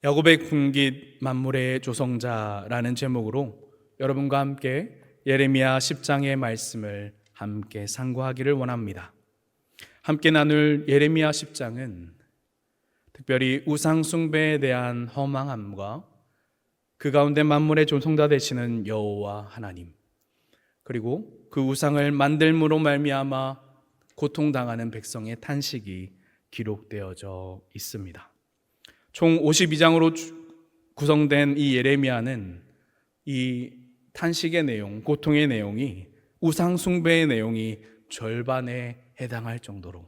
야곱의 군깃 만물의 조성자라는 제목으로 여러분과 함께 예레미야 10장의 말씀을 함께 상고하기를 원합니다. 함께 나눌 예레미야 10장은 특별히 우상 숭배에 대한 허망함과 그 가운데 만물의 조성자 되시는 여호와 하나님, 그리고 그 우상을 만들므로 말미암아 고통당하는 백성의 탄식이 기록되어져 있습니다. 총 52장으로 구성된 이 예레미야는 이 탄식의 내용, 고통의 내용이, 우상 숭배의 내용이 절반에 해당할 정도로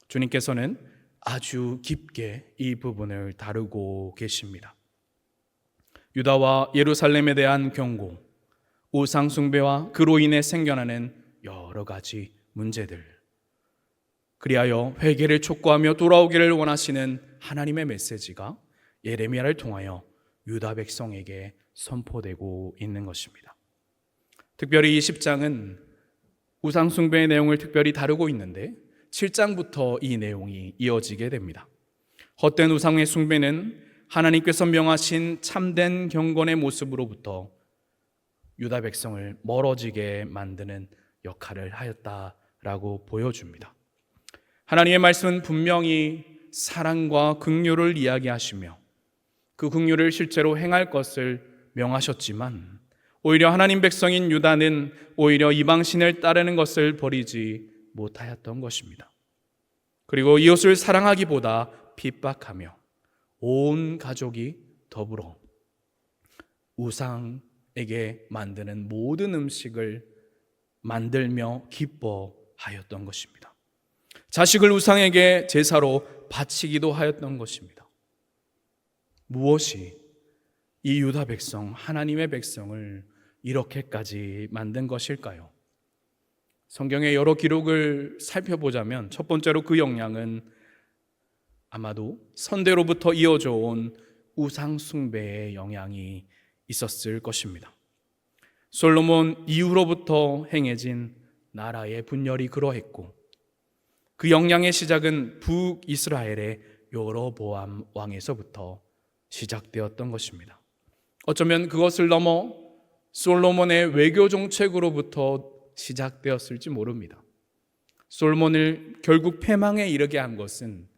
주님께서는 아주 깊게 이 부분을 다루고 계십니다. 유다와 예루살렘에 대한 경고, 우상 숭배와 그로 인해 생겨나는 여러 가지 문제들, 그리하여 회개를 촉구하며 돌아오기를 원하시는 하나님의 메시지가 예레미야를 통하여 유다 백성에게 선포되고 있는 것입니다. 특별히 이 10장은 우상 숭배의 내용을 특별히 다루고 있는데 7장부터 이 내용이 이어지게 됩니다. 헛된 우상의 숭배는 하나님께서 명하신 참된 경건의 모습으로부터 유다 백성을 멀어지게 만드는 역할을 하였다라고 보여줍니다. 하나님의 말씀은 분명히 사랑과 긍휼을 이야기하시며 그 긍휼을 실제로 행할 것을 명하셨지만 오히려 하나님 백성인 유다는 오히려 이방신을 따르는 것을 버리지 못하였던 것입니다. 그리고 이웃을 사랑하기보다 핍박하며 온 가족이 더불어 우상에게 만드는 모든 음식을 만들며 기뻐하였던 것입니다. 자식을 우상에게 제사로 바치기도 하였던 것입니다. 무엇이 이 유다 백성, 하나님의 백성을 이렇게까지 만든 것일까요? 성경의 여러 기록을 살펴보자면 첫 번째로 그 영향은 아마도 선대로부터 이어져 온 우상 숭배의 영향이 있었을 것입니다. 솔로몬 이후로부터 행해진 나라의 분열이 그러했고 그 영향의 시작은 북이스라엘의 여로보암 왕에서부터 시작되었던 것입니다. 어쩌면 그것을 넘어 솔로몬의 외교 정책으로부터 시작되었을지 모릅니다. 솔로몬을 결국 패망에 이르게 한 것은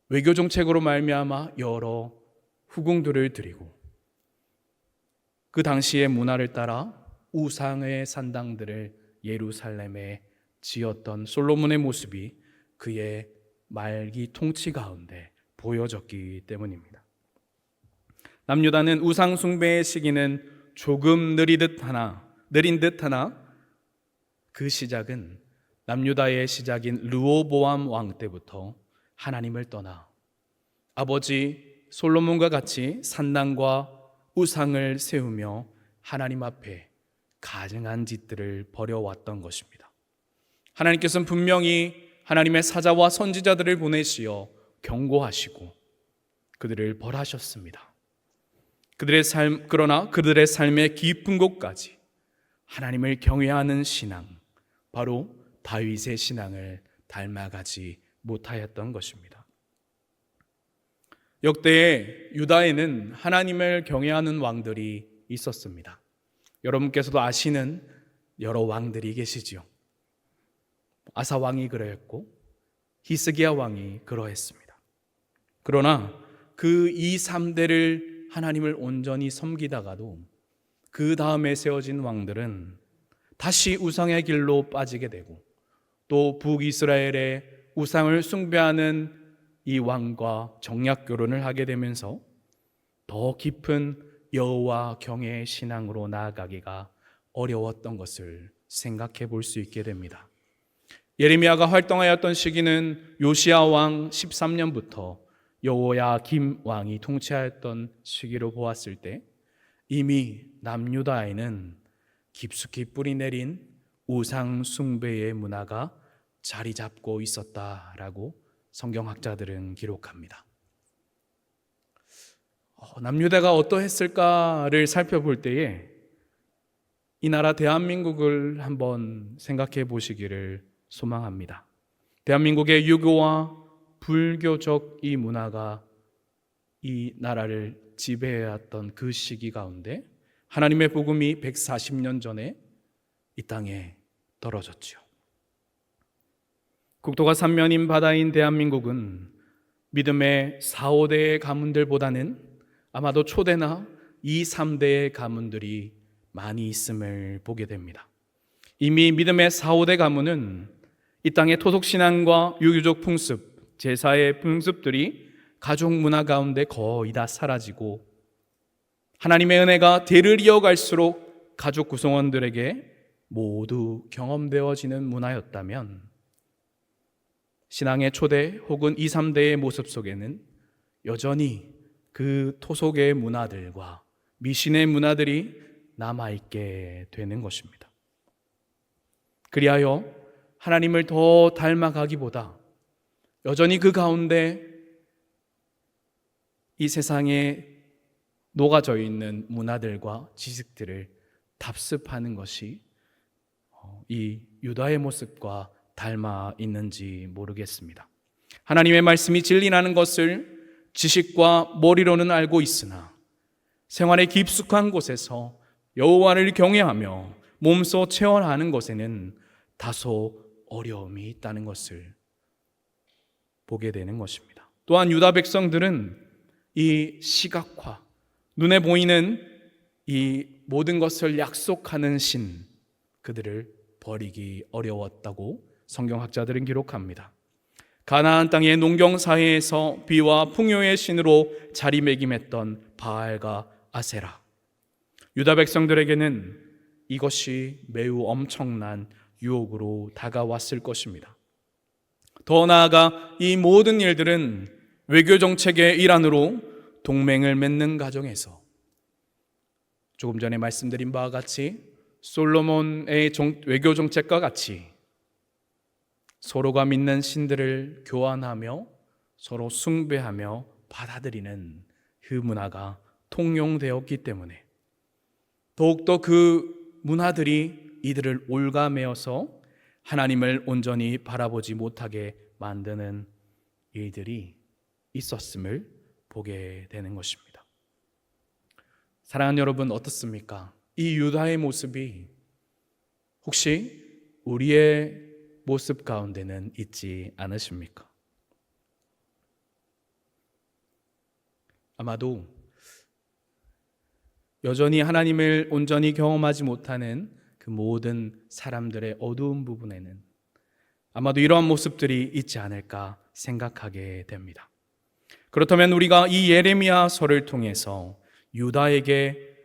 외교 정책으로 말미암아 여러 후궁들을 드리고 그 당시의 문화를 따라 우상의 산당들을 예루살렘에 지었던 솔로몬의 모습이 그의 말기 통치 가운데 보여졌기 때문입니다. 남유다는 우상 숭배의 시기는 조금 느린 듯 하나 그 시작은 남유다의 시작인 르호보암 왕 때부터 하나님을 떠나 아버지 솔로몬과 같이 산당과 우상을 세우며 하나님 앞에 가증한 짓들을 벌여왔던 것입니다. 하나님께서는 분명히 하나님의 사자와 선지자들을 보내시어 경고하시고 그들을 벌하셨습니다. 그러나 그들의 삶의 깊은 곳까지 하나님을 경외하는 신앙, 바로 다윗의 신앙을 닮아가지 못하였던 것입니다. 역대에 유다에는 하나님을 경외하는 왕들이 있었습니다. 여러분께서도 아시는 여러 왕들이 계시지요. 아사 왕이 그러했고 히스기야 왕이 그러했습니다. 그러나 그 2, 3대를 하나님을 온전히 섬기다가도 그 다음에 세워진 왕들은 다시 우상의 길로 빠지게 되고 또 북이스라엘의 우상을 숭배하는 이 왕과 정략 결혼을 하게 되면서 더 깊은 여호와 경외의 신앙으로 나아가기가 어려웠던 것을 생각해 볼 수 있게 됩니다. 예레미야가 활동하였던 시기는 요시야 왕 13년부터 여호야김 왕이 통치하였던 시기로 보았을 때 이미 남유다에는 깊숙이 뿌리 내린 우상 숭배의 문화가 자리 잡고 있었다라고 성경학자들은 기록합니다. 남유다가 어떠했을까를 살펴볼 때에 이 나라 대한민국을 한번 생각해 보시기를 소망합니다. 대한민국의 유교와 불교적 이 문화가 이 나라를 지배해왔던 그 시기 가운데 하나님의 복음이 140년 전에 이 땅에 떨어졌지요. 국토가 삼면인 바다인 대한민국은 믿음의 4, 5대의 가문들보다는 아마도 초대나 2, 3대의 가문들이 많이 있음을 보게 됩니다. 이미 믿음의 4, 5대 가문은 이 땅의 토속신앙과 유교적 풍습, 제사의 풍습들이 가족 문화 가운데 거의 다 사라지고 하나님의 은혜가 대를 이어갈수록 가족 구성원들에게 모두 경험되어지는 문화였다면 신앙의 초대 혹은 2, 3대의 모습 속에는 여전히 그 토속의 문화들과 미신의 문화들이 남아있게 되는 것입니다. 그리하여 하나님을 더 닮아가기보다 여전히 그 가운데 이 세상에 녹아져 있는 문화들과 지식들을 답습하는 것이 이 유다의 모습과 닮아 있는지 모르겠습니다. 하나님의 말씀이 진리라는 것을 지식과 머리로는 알고 있으나 생활의 깊숙한 곳에서 여호와를 경외하며 몸소 체험하는 것에는 다소 어려움이 있다는 것을 보게 되는 것입니다. 또한 유다 백성들은 이 시각화, 눈에 보이는 이 모든 것을 약속하는 신, 그들을 버리기 어려웠다고 성경학자들은 기록합니다. 가나안 땅의 농경사회에서 비와 풍요의 신으로 자리매김했던 바알과 아세라, 유다 백성들에게는 이것이 매우 엄청난 유혹으로 다가왔을 것입니다. 더 나아가 이 모든 일들은 외교 정책의 일환으로 동맹을 맺는 과정에서 조금 전에 말씀드린 바와 같이 솔로몬의 외교 정책과 같이 서로가 믿는 신들을 교환하며 서로 숭배하며 받아들이는 그 문화가 통용되었기 때문에 더욱더 그 문화들이 이들을 올가매어서 하나님을 온전히 바라보지 못하게 만드는 일들이 있었음을 보게 되는 것입니다. 사랑하는 여러분, 어떻습니까? 이 유다의 모습이 혹시 우리의 모습 가운데는 있지 않으십니까? 아마도 여전히 하나님을 온전히 경험하지 못하는 그 모든 사람들의 어두운 부분에는 아마도 이러한 모습들이 있지 않을까 생각하게 됩니다. 그렇다면 우리가 이 예레미야서를 통해서 유다에게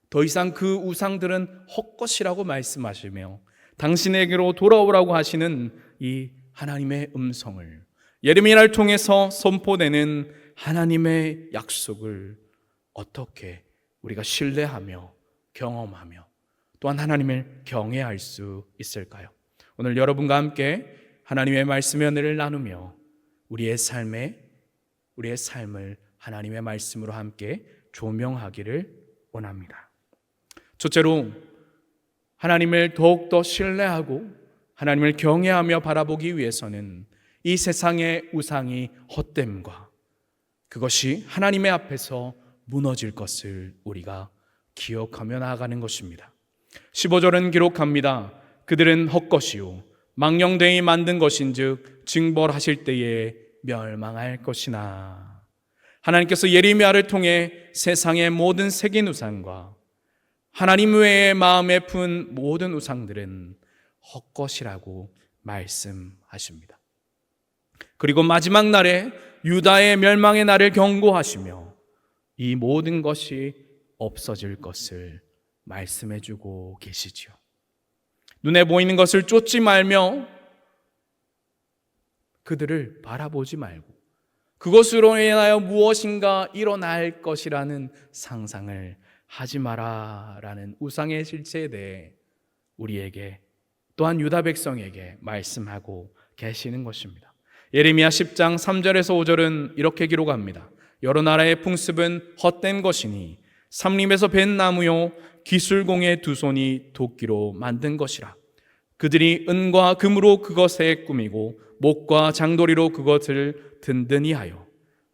더 이상 그 우상들은 헛것이라고 말씀하시며 당신에게로 돌아오라고 하시는 이 하나님의 음성을, 예레미야를 통해서 선포되는 하나님의 약속을 어떻게 우리가 신뢰하며 경험하며 또한 하나님을 경외할 수 있을까요? 오늘 여러분과 함께 하나님의 말씀의 은혜를 나누며 우리의 삶을 하나님의 말씀으로 함께 조명하기를 원합니다. 첫째로 하나님을 더욱더 신뢰하고 하나님을 경외하며 바라보기 위해서는 이 세상의 우상이 헛됨과 그것이 하나님의 앞에서 무너질 것을 우리가 기억하며 나아가는 것입니다. 15절은 기록합니다. 그들은 헛것이요 망령되이 만든 것인즉 징벌하실 때에 멸망할 것이나. 하나님께서 예레미야를 통해 세상의 모든 새긴 우상과 하나님 외에 마음에 푼 모든 우상들은 헛것이라고 말씀하십니다. 그리고 마지막 날에 유다의 멸망의 날을 경고하시며 이 모든 것이 없어질 것을 말씀해주고 계시지요. 눈에 보이는 것을 쫓지 말며 그들을 바라보지 말고 그것으로 인하여 무엇인가 일어날 것이라는 상상을 하지 마라라는 우상의 실체에 대해 우리에게 또한 유다 백성에게 말씀하고 계시는 것입니다. 예레미야 10장 3절에서 5절은 이렇게 기록합니다. 여러 나라의 풍습은 헛된 것이니 삼림에서 벤 나무요 기술공의 두 손이 도끼로 만든 것이라. 그들이 은과 금으로 그것에 꾸미고 목과 장도리로 그것을 든든히 하여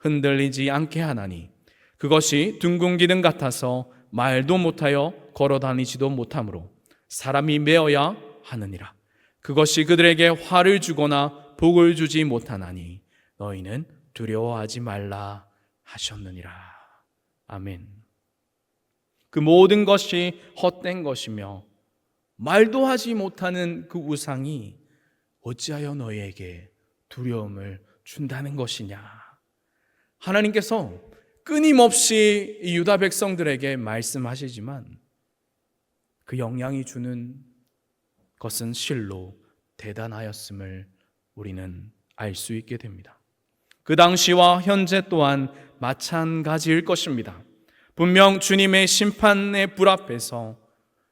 흔들리지 않게 하나니 그것이 둥근 기둥 같아서 말도 못하여 걸어다니지도 못하므로 사람이 메어야 하느니라. 그것이 그들에게 화를 주거나 복을 주지 못하나니 너희는 두려워하지 말라 하셨느니라. 아멘. 그 모든 것이 헛된 것이며 말도 하지 못하는 그 우상이 어찌하여 너희에게 두려움을 준다는 것이냐. 하나님께서 끊임없이 이 유다 백성들에게 말씀하시지만 그 영향이 주는 것은 실로 대단하였음을 우리는 알 수 있게 됩니다. 그 당시와 현재 또한 마찬가지일 것입니다. 분명 주님의 심판의 불 앞에서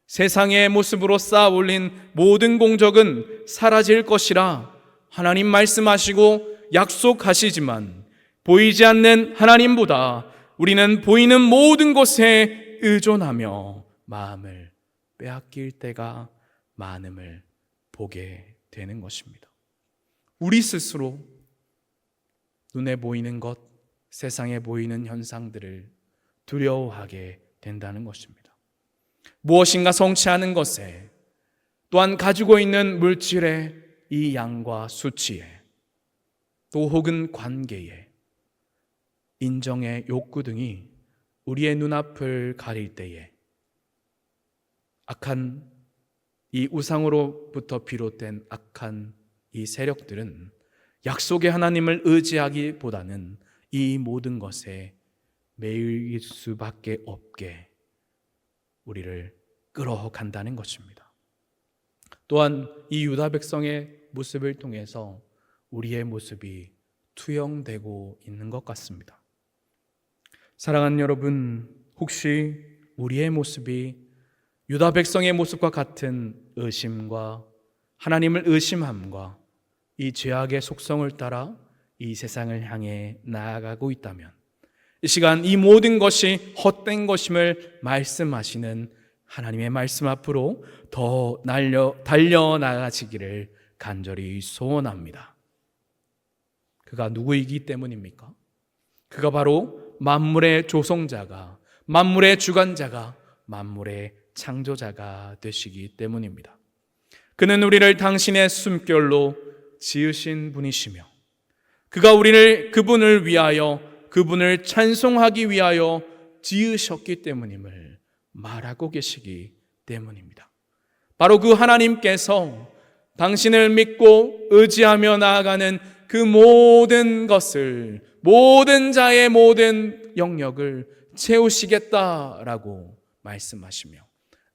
세상의 모습으로 쌓아 올린 모든 공적은 사라질 것이라 하나님 말씀하시고 약속하시지만 보이지 않는 하나님보다 우리는 보이는 모든 것에 의존하며 마음을 빼앗길 때가 많음을 보게 되는 것입니다. 우리 스스로 눈에 보이는 것, 세상에 보이는 현상들을 두려워하게 된다는 것입니다. 무엇인가 성취하는 것에, 또한 가지고 있는 물질의 이 양과 수치에, 또 혹은 관계에, 인정의 욕구 등이 우리의 눈앞을 가릴 때에 악한 이 우상으로부터 비롯된 악한 이 세력들은 약속의 하나님을 의지하기보다는 이 모든 것에 매일 수밖에 없게 우리를 끌어간다는 것입니다. 또한 이 유다 백성의 모습을 통해서 우리의 모습이 투영되고 있는 것 같습니다. 사랑하는 여러분, 혹시 우리의 모습이 유다 백성의 모습과 같은 의심과 하나님을 의심함과 이 죄악의 속성을 따라 이 세상을 향해 나아가고 있다면 이 시간 이 모든 것이 헛된 것임을 말씀하시는 하나님의 말씀 앞으로 더 달려나가시기를 간절히 소원합니다. 그가 누구이기 때문입니까? 그가 바로 만물의 조성자가, 만물의 주관자가, 만물의 창조자가 되시기 때문입니다. 그는 우리를 당신의 숨결로 지으신 분이시며 그가 우리를 그분을 위하여, 그분을 찬송하기 위하여 지으셨기 때문임을 말하고 계시기 때문입니다. 바로 그 하나님께서 당신을 믿고 의지하며 나아가는 그 모든 것을, 모든 자의 모든 영역을 채우시겠다라고 말씀하시며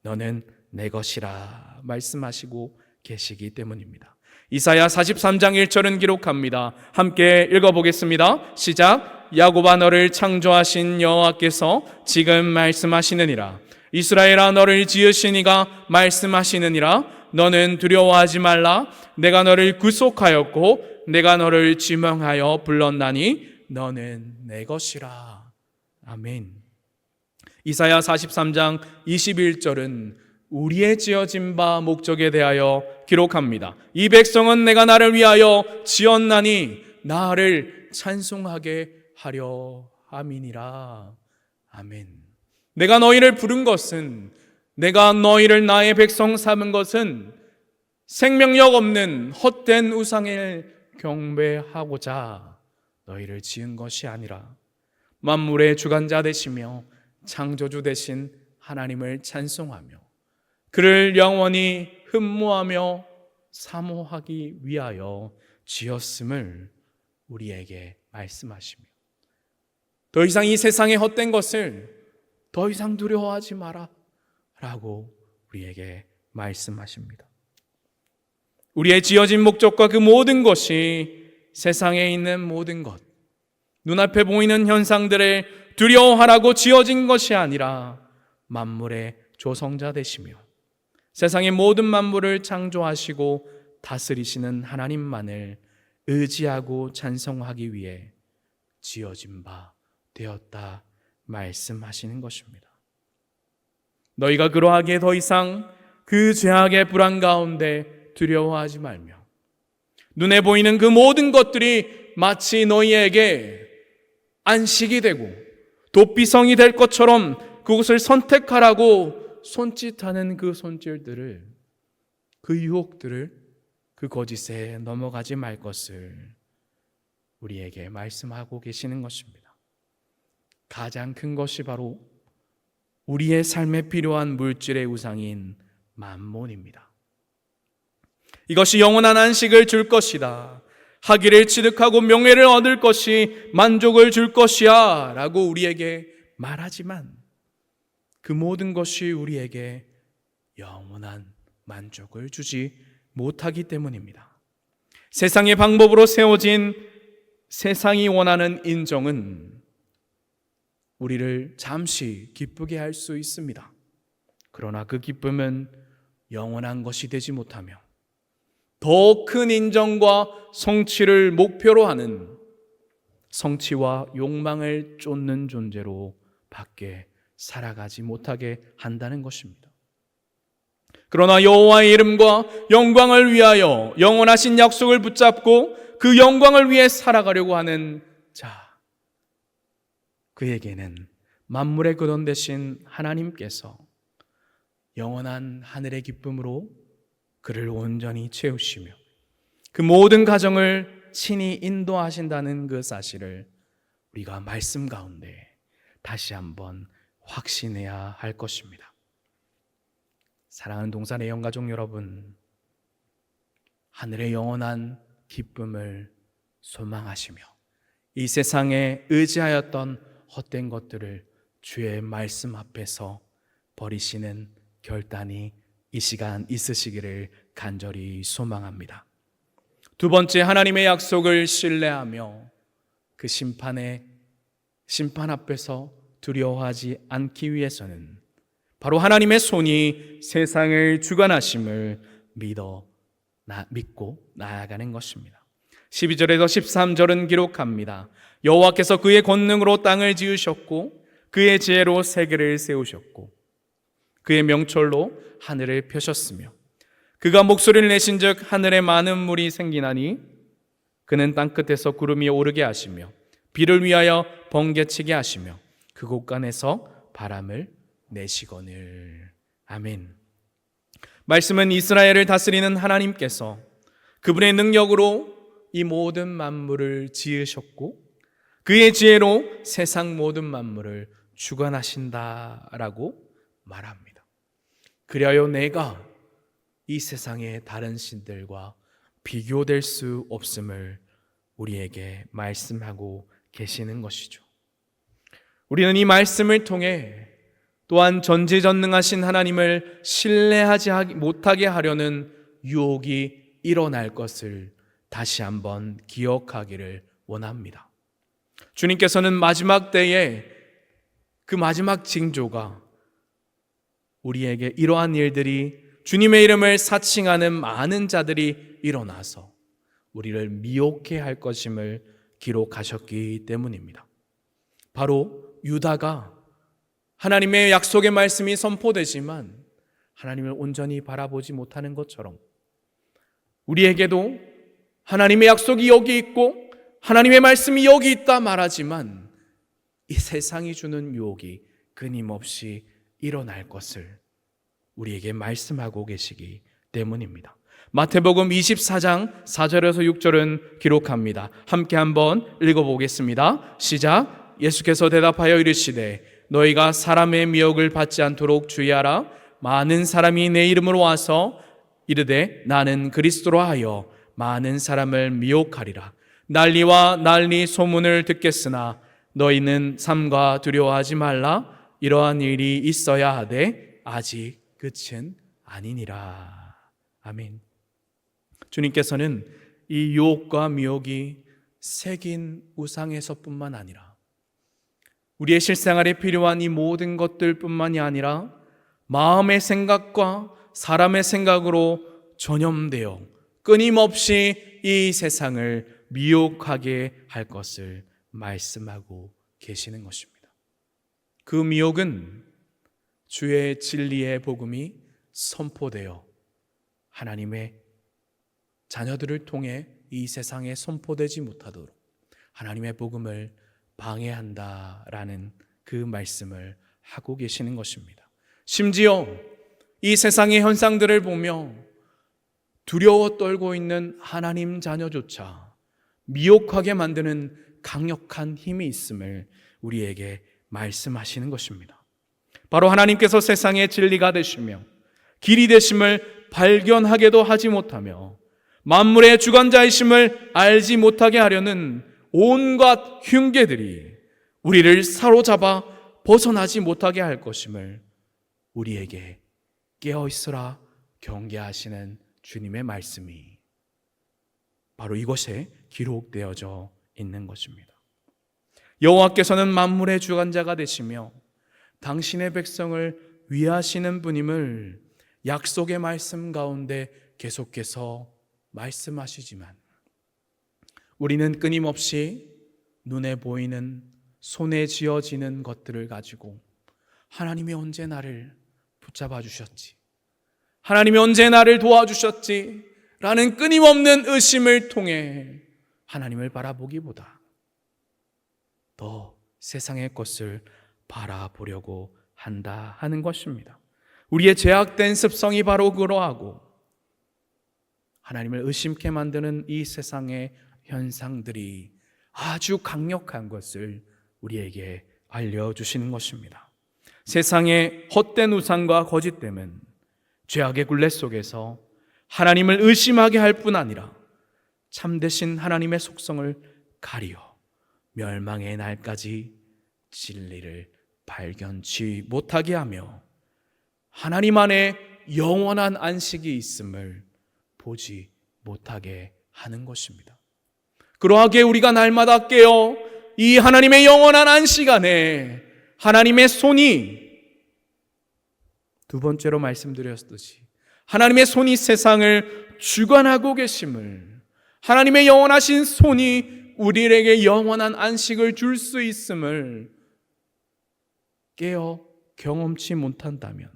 너는 내 것이라 말씀하시고 계시기 때문입니다. 이사야 43장 1절은 기록합니다. 함께 읽어보겠습니다. 시작. 야곱아 너를 창조하신 여호와께서 지금 말씀하시느니라. 이스라엘아 너를 지으신 이가 말씀하시느니라. 너는 두려워하지 말라. 내가 너를 구속하였고 내가 너를 지명하여 불렀나니 너는 내 것이라. 아멘. 이사야 43장 21절은 우리의 지어진 바 목적에 대하여 기록합니다. 이 백성은 내가 나를 위하여 지었나니 나를 찬송하게 하려 함이니라. 아멘. 내가 너희를 부른 것은, 내가 너희를 나의 백성 삼은 것은 생명력 없는 헛된 우상을 경배하고자 너희를 지은 것이 아니라 만물의 주관자 되시며 창조주 되신 하나님을 찬송하며 그를 영원히 흠모하며 사모하기 위하여 지었음을 우리에게 말씀하시며 더 이상 이 세상의 헛된 것을 더 이상 두려워하지 마라 라고 우리에게 말씀하십니다. 우리의 지어진 목적과 그 모든 것이 세상에 있는 모든 것, 눈앞에 보이는 현상들을 두려워하라고 지어진 것이 아니라 만물의 조성자 되시며 세상의 모든 만물을 창조하시고 다스리시는 하나님만을 의지하고 찬송하기 위해 지어진 바 되었다 말씀하시는 것입니다. 너희가 그러하기에 더 이상 그 죄악의 불안 가운데 두려워하지 말며 눈에 보이는 그 모든 것들이 마치 너희에게 안식이 되고 도피성이 될 것처럼 그곳을 선택하라고 손짓하는 그 손질들을, 그 유혹들을, 그 거짓에 넘어가지 말 것을 우리에게 말씀하고 계시는 것입니다. 가장 큰 것이 바로 우리의 삶에 필요한 물질의 우상인 만몬입니다. 이것이 영원한 안식을 줄 것이다, 학위를 취득하고 명예를 얻을 것이 만족을 줄 것이야 라고 우리에게 말하지만 그 모든 것이 우리에게 영원한 만족을 주지 못하기 때문입니다. 세상의 방법으로 세워진 세상이 원하는 인정은 우리를 잠시 기쁘게 할 수 있습니다. 그러나 그 기쁨은 영원한 것이 되지 못하며 더 큰 인정과 성취를 목표로 하는 성취와 욕망을 쫓는 존재로 밖에 살아가지 못하게 한다는 것입니다. 그러나 여호와의 이름과 영광을 위하여 영원하신 약속을 붙잡고 그 영광을 위해 살아가려고 하는 자, 그에게는 만물의 근원 되신 하나님께서 영원한 하늘의 기쁨으로 그를 온전히 채우시며 그 모든 가정을 친히 인도하신다는 그 사실을 우리가 말씀 가운데 다시 한번 확신해야 할 것입니다. 사랑하는 동산의 영가족 여러분, 하늘의 영원한 기쁨을 소망하시며 이 세상에 의지하였던 헛된 것들을 주의 말씀 앞에서 버리시는 결단이 이 시간 있으시기를 간절히 소망합니다. 두 번째, 하나님의 약속을 신뢰하며 그 심판 앞에서 두려워하지 않기 위해서는 바로 하나님의 손이 세상을 주관하심을 믿고 나아가는 것입니다. 12절에서 13절은 기록합니다. 여호와께서 그의 권능으로 땅을 지으셨고 그의 지혜로 세계를 세우셨고 그의 명철로 하늘을 펴셨으며 그가 목소리를 내신즉 하늘에 많은 물이 생기나니 그는 땅끝에서 구름이 오르게 하시며 비를 위하여 번개치게 하시며 그 곳간에서 바람을 내시거늘. 아멘. 말씀은 이스라엘을 다스리는 하나님께서 그분의 능력으로 이 모든 만물을 지으셨고 그의 지혜로 세상 모든 만물을 주관하신다라고 말합니다. 그리하여 내가 이 세상의 다른 신들과 비교될 수 없음을 우리에게 말씀하고 계시는 것이죠. 우리는 이 말씀을 통해 또한 전지전능하신 하나님을 신뢰하지 못하게 하려는 유혹이 일어날 것을 다시 한번 기억하기를 원합니다. 주님께서는 마지막 때에 그 마지막 징조가 우리에게 이러한 일들이 주님의 이름을 사칭하는 많은 자들이 일어나서 우리를 미혹해 할 것임을 기록하셨기 때문입니다. 바로 유다가 하나님의 약속의 말씀이 선포되지만 하나님을 온전히 바라보지 못하는 것처럼 우리에게도 하나님의 약속이 여기 있고 하나님의 말씀이 여기 있다 말하지만 이 세상이 주는 유혹이 끊임없이 일어날 것을 우리에게 말씀하고 계시기 때문입니다. 마태복음 24장 4절에서 6절은 기록합니다. 함께 한번 읽어보겠습니다. 시작. 예수께서 대답하여 이르시되 너희가 사람의 미혹을 받지 않도록 주의하라. 많은 사람이 내 이름으로 와서 이르되 나는 그리스도라 하여 많은 사람을 미혹하리라. 난리와 난리 소문을 듣겠으나 너희는 삼가 두려워하지 말라. 이러한 일이 있어야 하되 아직 끝은 아니니라. 아멘. 주님께서는 이 유혹과 미혹이 새긴 우상에서뿐만 아니라 우리의 실생활에 필요한 이 모든 것들뿐만이 아니라 마음의 생각과 사람의 생각으로 전염되어 끊임없이 이 세상을 미혹하게 할 것을 말씀하고 계시는 것입니다. 그 미혹은 주의 진리의 복음이 선포되어 하나님의 자녀들을 통해 이 세상에 선포되지 못하도록 하나님의 복음을 방해한다라는 그 말씀을 하고 계시는 것입니다. 심지어 이 세상의 현상들을 보며 두려워 떨고 있는 하나님 자녀조차 미혹하게 만드는 강력한 힘이 있음을 우리에게 말씀하시는 것입니다. 바로 하나님께서 세상의 진리가 되시며 길이 되심을 발견하게도 하지 못하며 만물의 주관자이심을 알지 못하게 하려는 온갖 흉계들이 우리를 사로잡아 벗어나지 못하게 할 것임을 우리에게 깨어있으라 경계하시는 주님의 말씀이 바로 이것에 기록되어져 있는 것입니다. 여호와께서는 만물의 주관자가 되시며 당신의 백성을 위하시는 분임을 약속의 말씀 가운데 계속해서 말씀하시지만 우리는 끊임없이 눈에 보이는 손에 쥐어지는 것들을 가지고 하나님이 언제 나를 붙잡아 주셨지? 하나님이 언제 나를 도와주셨지? 라는 끊임없는 의심을 통해 하나님을 바라보기보다 더 세상의 것을 바라보려고 한다 하는 것입니다. 우리의 죄악된 습성이 바로 그러하고 하나님을 의심케 만드는 이 세상의 현상들이 아주 강력한 것을 우리에게 알려주시는 것입니다. 세상의 헛된 우상과 거짓됨은 죄악의 굴레 속에서 하나님을 의심하게 할 뿐 아니라 참되신 하나님의 속성을 가리어 멸망의 날까지 진리를 발견치 못하게 하며 하나님 안에 영원한 안식이 있음을 보지 못하게 하는 것입니다. 그러하기에 우리가 날마다 깨어 이 하나님의 영원한 안식 안에 하나님의 손이 두 번째로 말씀드렸듯이 하나님의 손이 세상을 주관하고 계심을, 하나님의 영원하신 손이 우리에게 영원한 안식을 줄 수 있음을 깨어 경험치 못한다면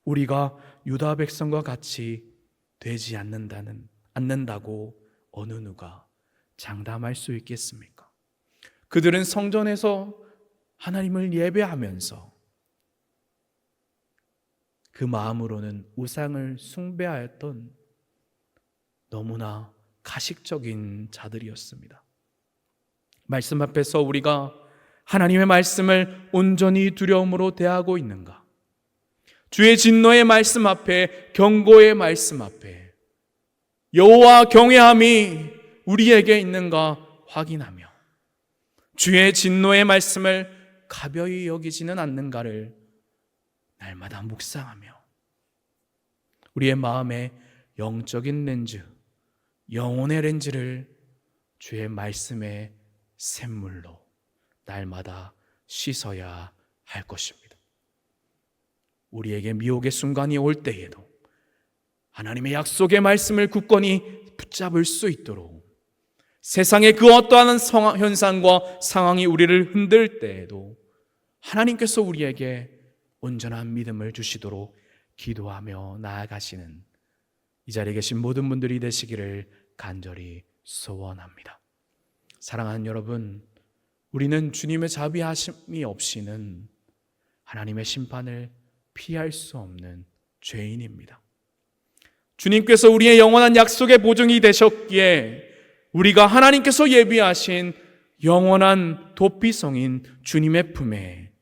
우리가 유다 백성과 같이 되지 않는다고 어느 누가 장담할 수 있겠습니까? 그들은 성전에서 하나님을 예배하면서 그 마음으로는 우상을 숭배하였던 너무나 가식적인 자들이었습니다. 말씀 앞에서 우리가 하나님의 말씀을 온전히 두려움으로 대하고 있는가? 주의 진노의 말씀 앞에, 경고의 말씀 앞에 여호와 경외함이 우리에게 있는가 확인하며 주의 진노의 말씀을 가벼이 여기지는 않는가를 날마다 묵상하며 우리의 마음의 영적인 렌즈, 영혼의 렌즈를 주의 말씀의 샘물로 날마다 씻어야 할 것입니다. 우리에게 미혹의 순간이 올 때에도 하나님의 약속의 말씀을 굳건히 붙잡을 수 있도록 세상의 그 어떠한 현상과 상황이 우리를 흔들 때에도 하나님께서 우리에게 온전한 믿음을 주시도록 기도하며 나아가시는 이 자리에 계신 모든 분들이 되시기를 간절히 소원합니다. 사랑하는 여러분, 우리는 주님의 자비하심이 없이는 하나님의 심판을 피할 수 없는 죄인입니다. 주님께서 우리의 영원한 약속의 보증이 되셨기에 우리가 하나님께서 예비하신 영원한 도피성인 주님의 품에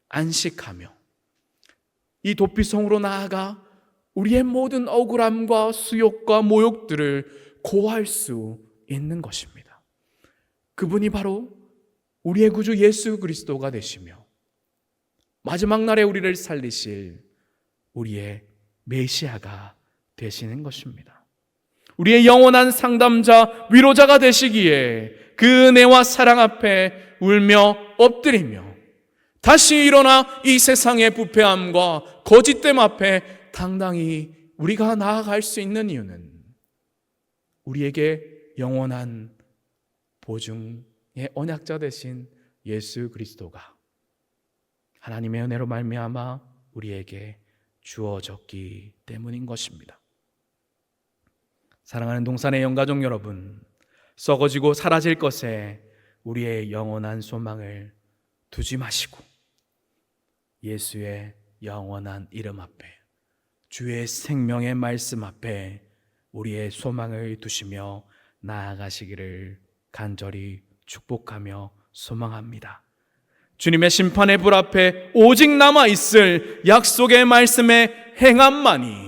안식하며 이 도피성으로 나아가 우리의 모든 억울함과 수욕과 모욕들을 고할 수 있는 것입니다. 그분이 바로 우리의 구주 예수 그리스도가 되시며 마지막 날에 우리를 살리실 우리의 메시아가 되시는 것입니다. 우리의 영원한 상담자, 위로자가 되시기에 그 은혜와 사랑 앞에 울며 엎드리며 다시 일어나 이 세상의 부패함과 거짓됨 앞에 당당히 우리가 나아갈 수 있는 이유는 우리에게 영원한 보증의 언약자 되신 예수 그리스도가 하나님의 은혜로 말미암아 우리에게 주어졌기 때문인 것입니다. 사랑하는 동산의 영가족 여러분, 썩어지고 사라질 것에 우리의 영원한 소망을 두지 마시고 예수의 영원한 이름 앞에, 주의 생명의 말씀 앞에 우리의 소망을 두시며 나아가시기를 간절히 축복하며 소망합니다. 주님의 심판의 불 앞에 오직 남아있을 약속의 말씀의 행함만이,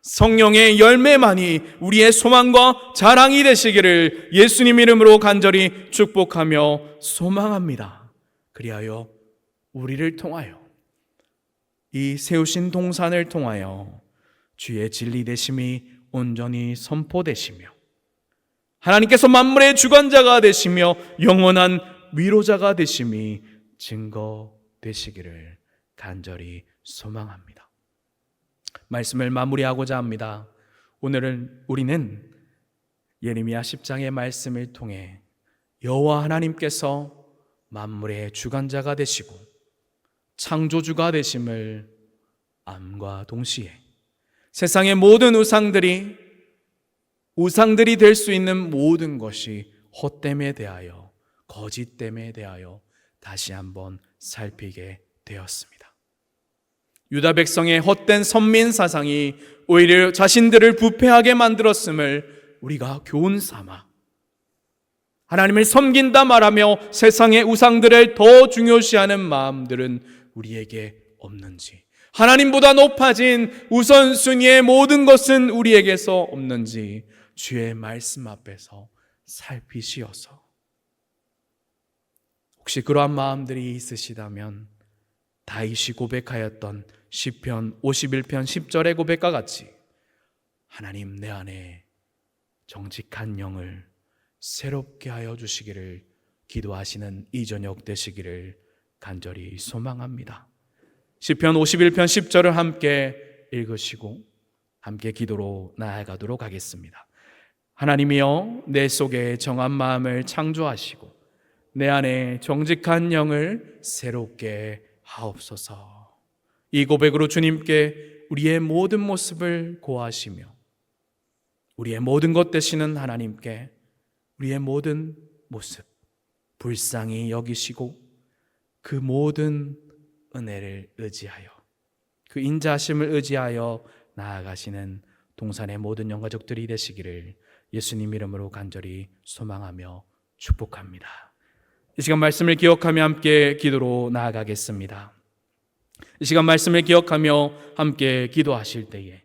성령의 열매만이 우리의 소망과 자랑이 되시기를 예수님 이름으로 간절히 축복하며 소망합니다. 그리하여 우리를 통하여, 이 세우신 동산을 통하여 주의 진리 되심이 온전히 선포되시며 하나님께서 만물의 주관자가 되시며 영원한 위로자가 되심이 증거되시기를 간절히 소망합니다. 말씀을 마무리하고자 합니다. 오늘은 우리는 예레미야 10장의 말씀을 통해 여호와 하나님께서 만물의 주관자가 되시고 창조주가 되심을 암과 동시에 세상의 모든 우상들이 될 수 있는 모든 것이 헛됨에 대하여, 거짓됨에 대하여 다시 한번 살피게 되었습니다. 유다 백성의 헛된 선민 사상이 오히려 자신들을 부패하게 만들었음을 우리가 교훈 삼아 하나님을 섬긴다 말하며 세상의 우상들을 더 중요시하는 마음들은 우리에게 없는지, 하나님보다 높아진 우선순위의 모든 것은 우리에게서 없는지 주의 말씀 앞에서 살피시어서, 혹시 그러한 마음들이 있으시다면 다윗이 고백하였던 시편 51편 10절의 고백과 같이 하나님, 내 안에 정직한 영을 새롭게 하여 주시기를 기도하시는 이 저녁 되시기를 간절히 소망합니다. 시편 51편 10절을 함께 읽으시고 함께 기도로 나아가도록 하겠습니다. 하나님이여, 내 속에 정한 마음을 창조하시고 내 안에 정직한 영을 새롭게 하옵소서. 이 고백으로 주님께 우리의 모든 모습을 고하시며 우리의 모든 것 되시는 하나님께 우리의 모든 모습 불쌍히 여기시고 그 모든 은혜를 의지하여, 그 인자하심을 의지하여 나아가시는 동산의 모든 영가족들이 되시기를 예수님 이름으로 간절히 소망하며 축복합니다. 이 시간 말씀을 기억하며 함께 기도로 나아가겠습니다. 이 시간 말씀을 기억하며 함께 기도하실 때에